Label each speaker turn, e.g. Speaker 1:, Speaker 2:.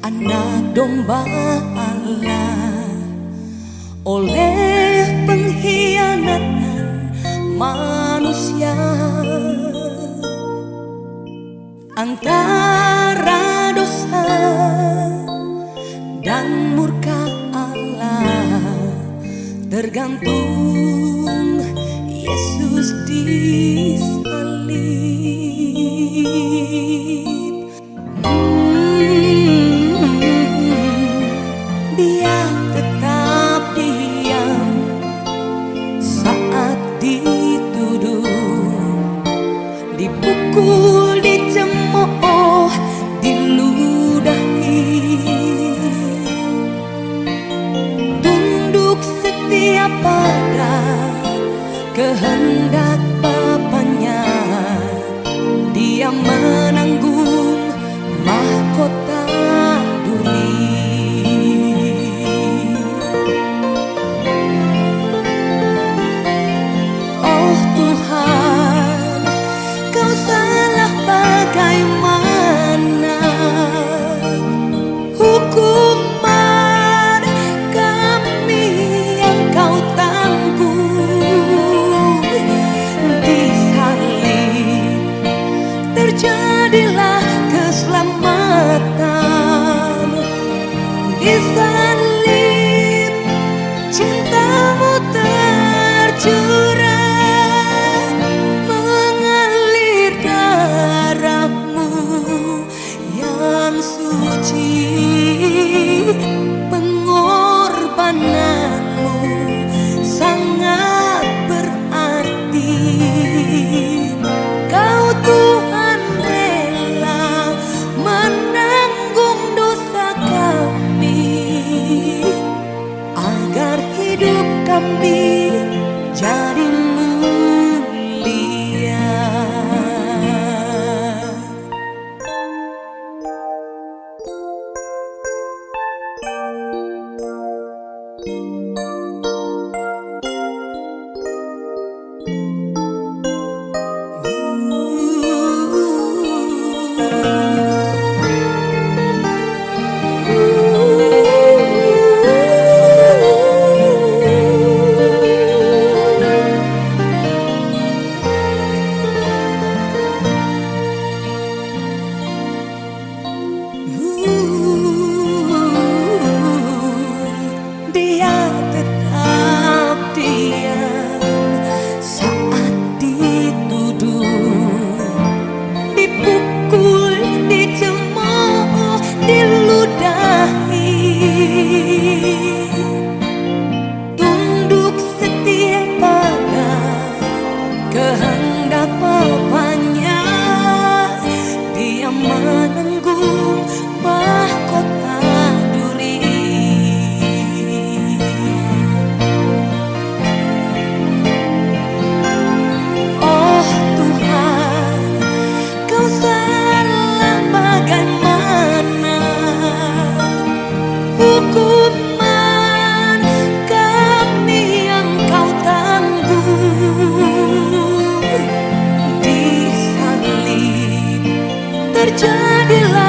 Speaker 1: anak domba Allah oleh pengkhianatan manusia. Antara dosa dan murka Allah tergantung Yesus disalib. Dia tetap diam saat dituduh, dipukul, dicemooh, diludahi. Tunduk setia pada kehendak Bapaknya, Dia menanggung mahkota duri. Oh Tuhan, Kau salah bagaimana? Hukuman kami yang Kau tanggung, disalib terjadilah keselamatan. Disalib cinta-Mu tercurah, mengalir darah-Mu yang suci. Pengorbanan-Mu sangat berarti. Kau Tuhan rela menanggung dosa kami, agar hidup kami jadi mulia. Dia tetap diam saat dituduh, dipukul, dicemooh, diludahi. Tunduk setia pada kehendak Bapaknya, Dia menanggung mahkota duri. Oh Tuhan, Kau salah bagaimana? Hukuman kami yang Kau tanggung, disalib terjadilah